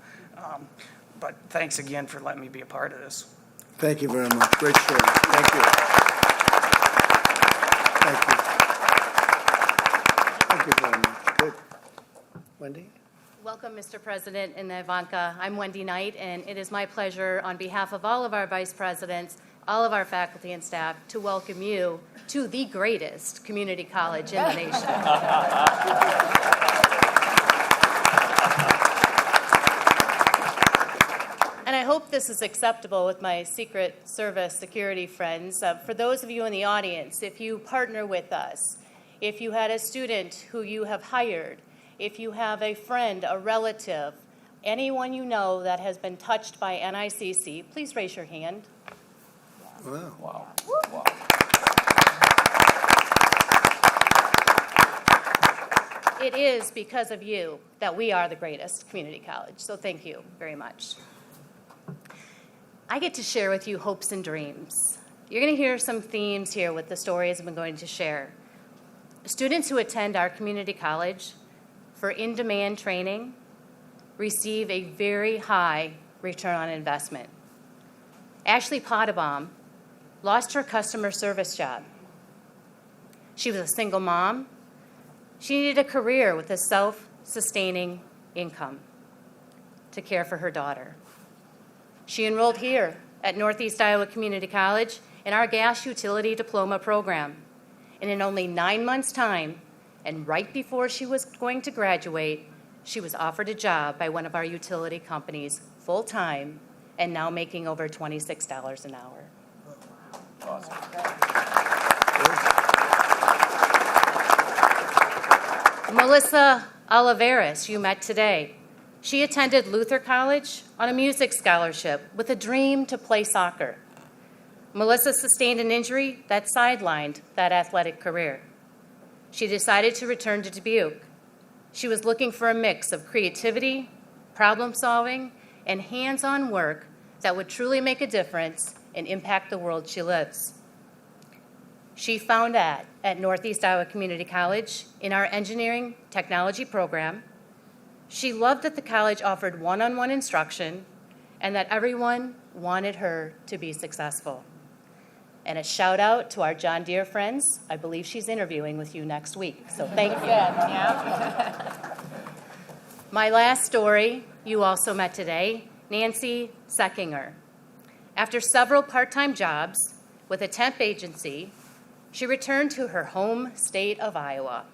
K: but thanks again for letting me be a part of this.
A: Thank you very much. Great story. Thank you. Thank you. Thank you very much. Good. Wendy?
L: Welcome, Mr. President and Ivanka. I'm Wendy Knight, and it is my pleasure, on behalf of all of our vice presidents, all of our faculty and staff, to welcome you to the greatest community college in the nation. And I hope this is acceptable with my Secret Service security friends. For those of you in the audience, if you partner with us, if you had a student who you have hired, if you have a friend, a relative, anyone you know that has been touched by NICC, please raise your hand.
A: Wow.
L: It is because of you that we are the greatest community college, so thank you very much. I get to share with you hopes and dreams. You're going to hear some themes here with the stories I'm going to share. Students who attend our community college for in-demand training receive a very high return on investment. Ashley Potabom lost her customer service job. She was a single mom. She needed a career with a self-sustaining income to care for her daughter. She enrolled here at Northeast Iowa Community College in our gas utility diploma program. And in only 9 months' time, and right before she was going to graduate, she was offered a job by one of our utility companies full-time and now making over $26 an hour.
K: Awesome.
L: Melissa Oliveras, you met today. She attended Luther College on a music scholarship with a dream to play soccer. Melissa sustained an injury that sidelined that athletic career. She decided to return to Dubuque. She was looking for a mix of creativity, problem solving, and hands-on work that would truly make a difference and impact the world she lives. She found that at Northeast Iowa Community College in our engineering technology program. She loved that the college offered one-on-one instruction and that everyone wanted her to be successful. And a shout out to our John Deere friends. I believe she's interviewing with you next week, so thank you. My last story, you also met today, Nancy Seckinger. After several part-time jobs with a temp agency, she returned to her home state of Iowa.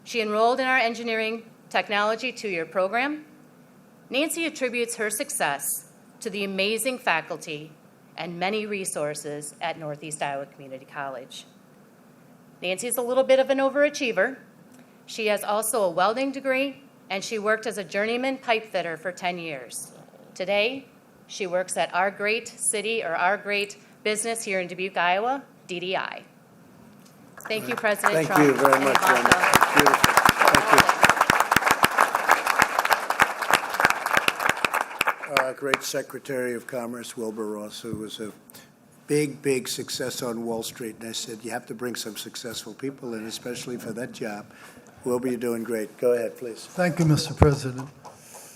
L: She enrolled in our engineering technology 2-year program. Nancy attributes her success to the amazing faculty and many resources at Northeast Iowa Community College. Nancy is a little bit of an overachiever. She has also a welding degree, and she worked as a journeyman pipe fitter for 10 years. Today, she works at our great city, or our great business here in Dubuque, Iowa, DDI. Thank you, President Trump.
A: Thank you very
L: and
A: much,
L: Ivanka.
A: Wendy. Beautiful. Thank you. Our great Secretary of Commerce, Wilbur Ross, who was a big, big success on Wall Street. And I said, you have to bring some successful people in, especially for that job. Wilbur, you're doing great. Go ahead, please.
M: Thank you, Mr. President.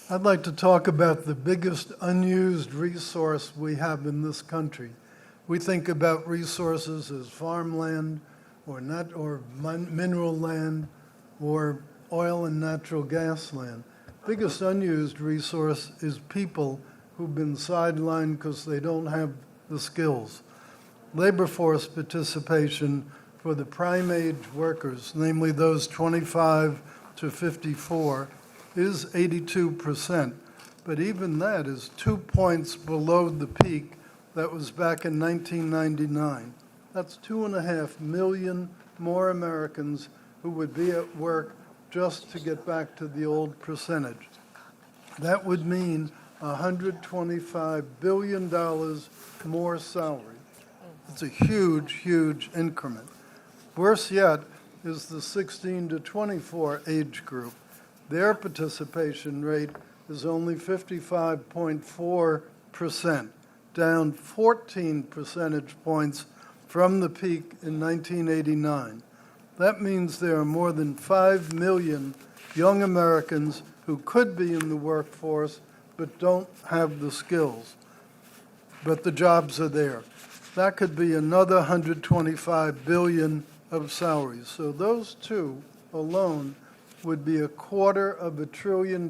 M: I'd like to talk about the biggest unused resource we have in this country. We think about resources as farmland or mineral land or oil and natural gas land. Biggest unused resource is people who've been sidelined because they don't have the skills. Labor force participation for the prime age workers, namely those 25 to 54, is 82%, but even that is 2 points below the peak that was back in 1999. That's 2.5 million more Americans who would be at work just to get back to the old percentage. That would mean $125 billion more salary. It's a huge, huge increment. Worse yet is the 16 to 24 age group. Their participation rate is only 55.4%, down 14 percentage points from the peak in 1989. That means there are more than 5 million young Americans who could be in the workforce but don't have the skills. But the jobs are there. That could be another 125 billion of salaries. So those two alone would be $250 billion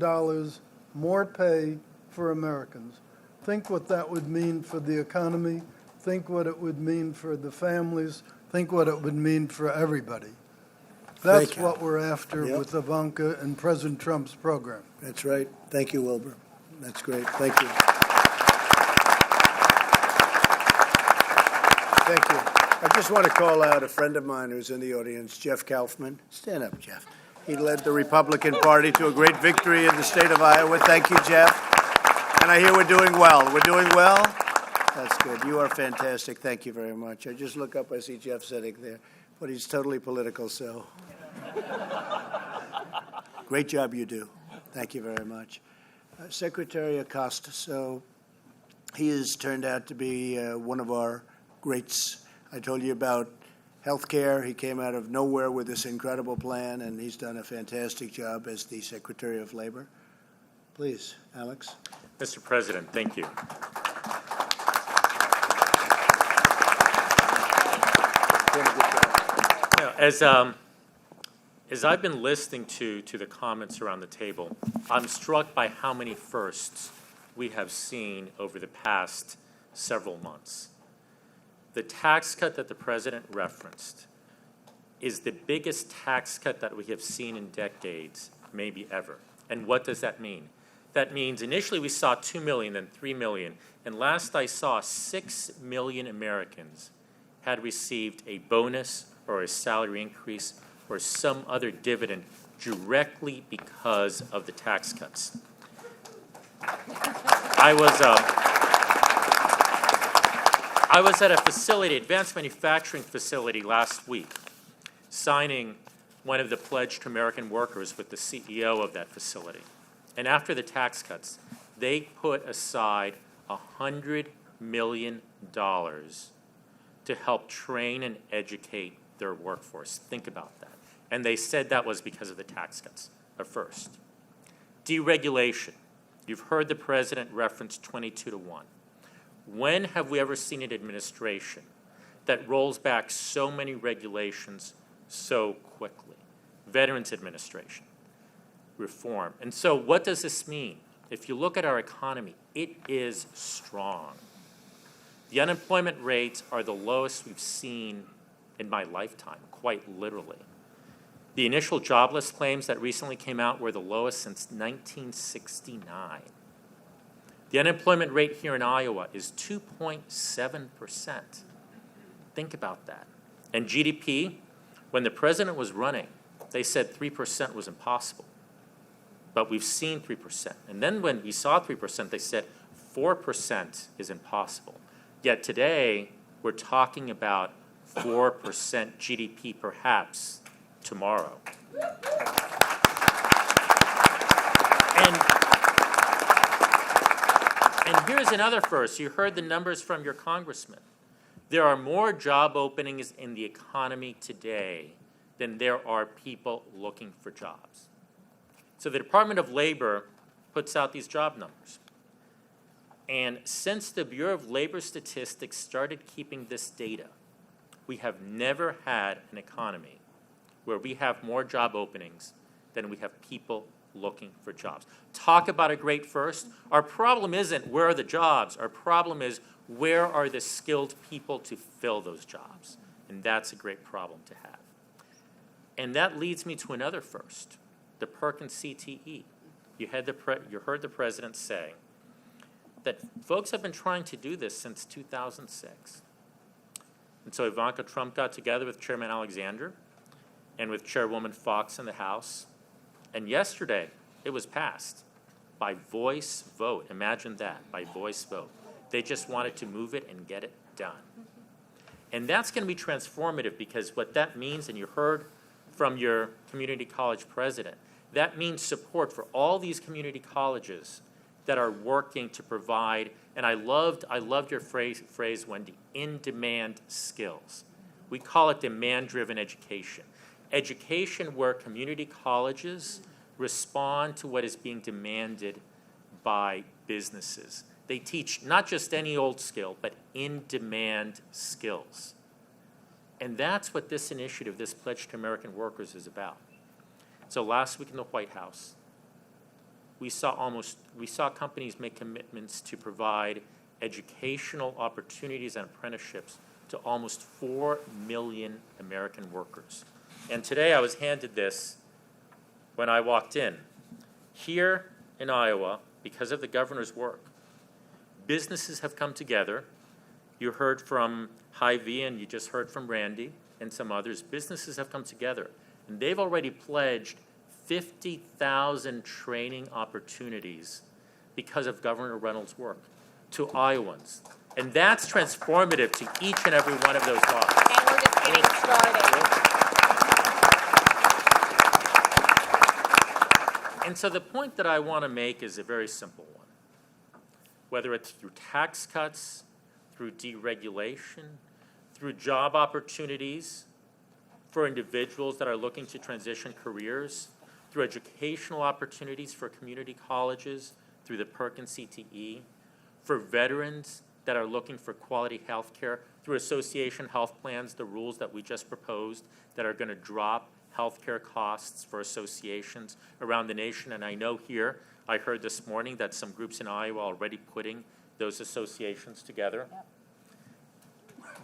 M: more pay for Americans. Think what that would mean for the economy. Think what it would mean for the families. Think what it would mean for everybody. That's what we're after with Ivanka and President Trump's program.
A: That's right. Thank you, Wilbur. That's great. Thank you. Thank you. I just want to call out a friend of mine who's in the audience, Jeff Kaufman. Stand up, Jeff. He led the Republican Party to a great victory in the state of Iowa. Thank you, Jeff. And I hear we're doing well. We're doing well? That's good. You are fantastic. Thank you very much. I just look up, I see Jeff sitting there, but he's totally political, so. Great job you do. Thank you very much. Secretary Acosta, so he has turned out to be one of our greats. I told you about healthcare. He came out of nowhere with this incredible plan, and he's done a fantastic job as the Secretary of Labor. Please, Alex.
N: Mr. President, thank you. As I've been listening to the comments around the table, I'm struck by how many firsts we have seen over the past several months. The tax cut that the President referenced is the biggest tax cut that we have seen in decades, maybe ever. And what does that mean? That means initially we saw 2 million, then 3 million, and last I saw 6 million Americans had received a bonus or a salary increase or some other dividend directly because of the tax cuts. I was at a facility, advanced manufacturing facility last week, signing one of the Pledge to American Workers with the CEO of that facility. And after the tax cuts, they put aside $100 million to help train and educate their workforce. Think about that. And they said that was because of the tax cuts, at first. Deregulation. You've heard the President reference 22 to 1. When have we ever seen an administration that rolls back so many regulations so quickly. Veterans Administration, reform. And so what does this mean? If you look at our economy, it is strong. The unemployment rates are the lowest we've seen in my lifetime, quite literally. The initial jobless claims that recently came out were the lowest since 1969. The unemployment rate here in Iowa is 2.7%. Think about that. And GDP, when the president was running, they said 3% was impossible. But we've seen 3%. And then when we saw 3%, they said 4% is impossible. Yet today, we're talking about 4% GDP perhaps tomorrow. And here's another first. You heard the numbers from your congressman. There are more job openings in the economy today than there are people looking for jobs. So the Department of Labor puts out these job numbers. And since the Bureau of Labor Statistics started keeping this data, we have never had an economy where we have more job openings than we have people looking for jobs. Talk about a great first. Our problem isn't where are the jobs. Our problem is where are the skilled people to fill those jobs. And that's a great problem to have. And that leads me to another first, the Perkins CTE. You heard the president say that folks have been trying to do this since 2006. And so Ivanka Trump got together with Chairman Alexander and with Chairwoman Fox in the House. And yesterday, it was passed by voice vote. Imagine that, by voice vote. They just wanted to move it and get it done. And that's going to be transformative because what that means, and you heard from your community college president, that means support for all these community colleges that are working to provide, and I loved your phrase, Wendy, in-demand skills. We call it demand-driven education. Education where community colleges respond to what is being demanded by businesses. They teach not just any old skill, but in-demand skills. And that's what this initiative, this Pledge to American Workers, is about. So last week in the White House, we saw companies make commitments to provide educational opportunities and apprenticeships to almost 4 million American workers. And today I was handed this when I walked in. Here in Iowa, because of the governor's work, businesses have come together. You heard from Hy-Vee and you just heard from Randy and some others. Businesses have come together, and they've already pledged 50,000 training opportunities because of Governor Reynolds' work to Iowans. And that's transformative to each and every one of those jobs.
C: And we're just getting started.
N: And so the point that I want to make is a very simple one. Whether it's through tax cuts, through deregulation, through job opportunities for individuals that are looking to transition careers, through educational opportunities for community colleges, through the Perkins CTE, for veterans that are looking for quality health care, through association health plans, the rules that we just proposed that are going to drop health care costs for associations around the nation. And I know here, I heard this morning that some groups in Iowa are already putting those associations together. Yep.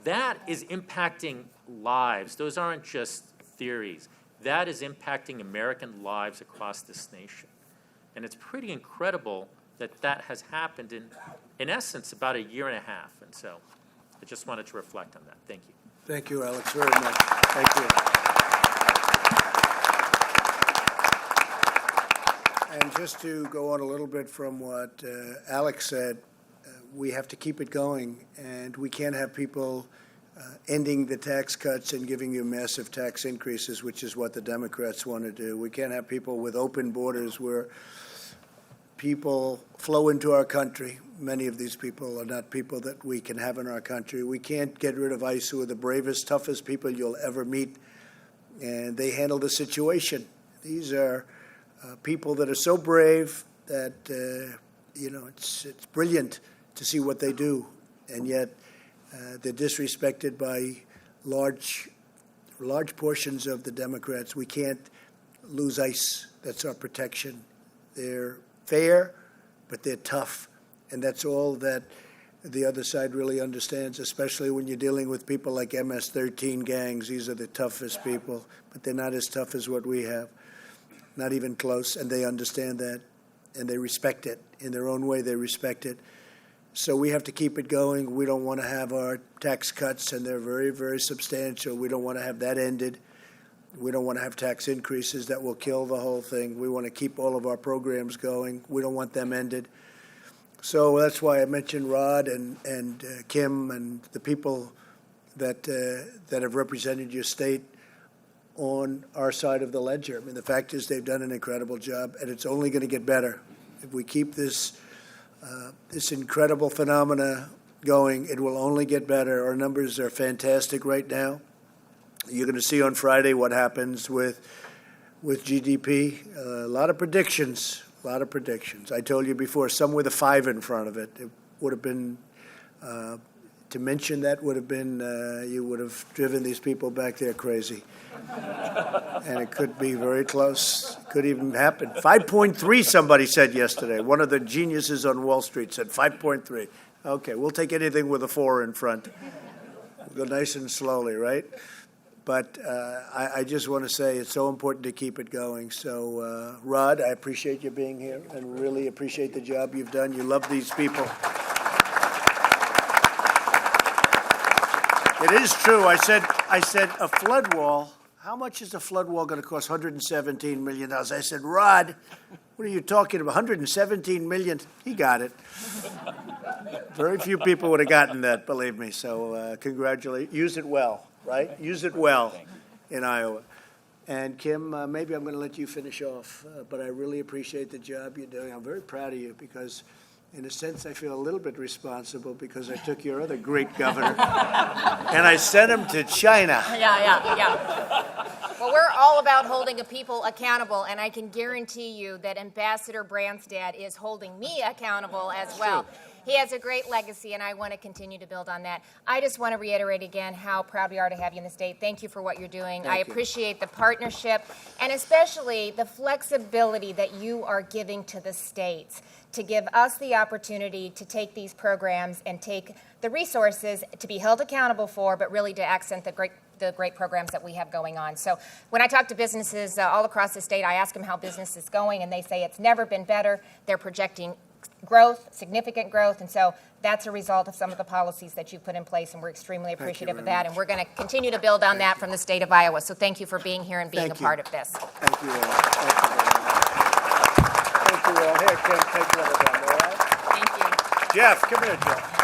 N: That is impacting lives. Those aren't just theories. That is impacting American lives across this nation. And it's pretty incredible that that has happened in essence, about a year and a half. And so I just wanted to reflect on that. Thank you.
A: Thank you, Alex, very much. Thank you. And just to go on a little bit from what Alex said, we have to keep it going, and we can't have people ending the tax cuts and giving you massive tax increases, which is what the Democrats want to do. We can't have people with open borders where people flow into our country. Many of these people are not people that we can have in our country. We can't get rid of ICE, who are the bravest, toughest people you'll ever meet, and they handle the situation. These are people that are so brave that, it's brilliant to see what they do, and yet They're disrespected by large portions of the Democrats. We can't lose ice. That's our protection. They're fair, but they're tough. And that's all that the other side really understands, especially when you're dealing with people like MS-13 gangs. These are the toughest people, but they're not as tough as what we have. Not even close, and they understand that, and they respect it. In their own way, they respect it. So we have to keep it going. We don't want to have our tax cuts, and they're very, very substantial. We don't want to have that ended. We don't want to have tax increases that will kill the whole thing. We want to keep all of our programs going. We don't want them ended. So that's why I mentioned Rod and Kim and the people that have represented your state on our side of the ledger. I mean, the fact is they've done an incredible job, and it's only going to get better. If we keep this incredible phenomena going, it will only get better. Our numbers are fantastic right now. You're going to see on Friday what happens with GDP. A lot of predictions. I told you before, some with a 5 in front of it. It would have been, to mention that would have been, you would have driven these people back there crazy. And it could be very close. Could even happen. 5.3, somebody said yesterday. One of the geniuses on Wall Street said 5.3. Okay, we'll take anything with a 4 in front. We'll go nice and slowly, right? But I just want to say it's so important to keep it going. So, Rod, I appreciate you being here and really appreciate the job you've done. You love these people. It is true. I said a flood wall. How much is a flood wall going to cost? $117 million. I said, Rod, what are you talking about? $117 million? He got it. Very few people would have gotten that, believe me. So congratulate. Use it well, right? Use it well in Iowa. And Kim, maybe I'm going to let you finish off, but I really appreciate the job you're doing. I'm very proud of you because, in a sense, I feel a little bit responsible because I took your other great governor and I sent him to China.
C: Yeah. Well, we're all about holding people accountable, and I can guarantee you that Ambassador Branstad is holding me accountable as well. He has a great legacy, and I want to continue to build on that. I just want to reiterate again how proud we are to have you in the state. Thank you for what you're doing. I appreciate the partnership and especially the flexibility that you are giving to the states to give us the opportunity to take these programs and take the resources to be held accountable for, but really to accent the great programs that we have going on. So when I talk to businesses all across the state, I ask them how business is going, and they say it's never been better. They're projecting growth, significant growth, and so that's a result of some of the policies that you put in place, and we're extremely appreciative of that, and we're going to continue to build on that from the state of Iowa. So thank you for being here and being a part of this.
A: Thank you all. Thank you all. Here, Kim, take one of them, all right?
C: Thank you.
A: Jeff, come here, Jeff.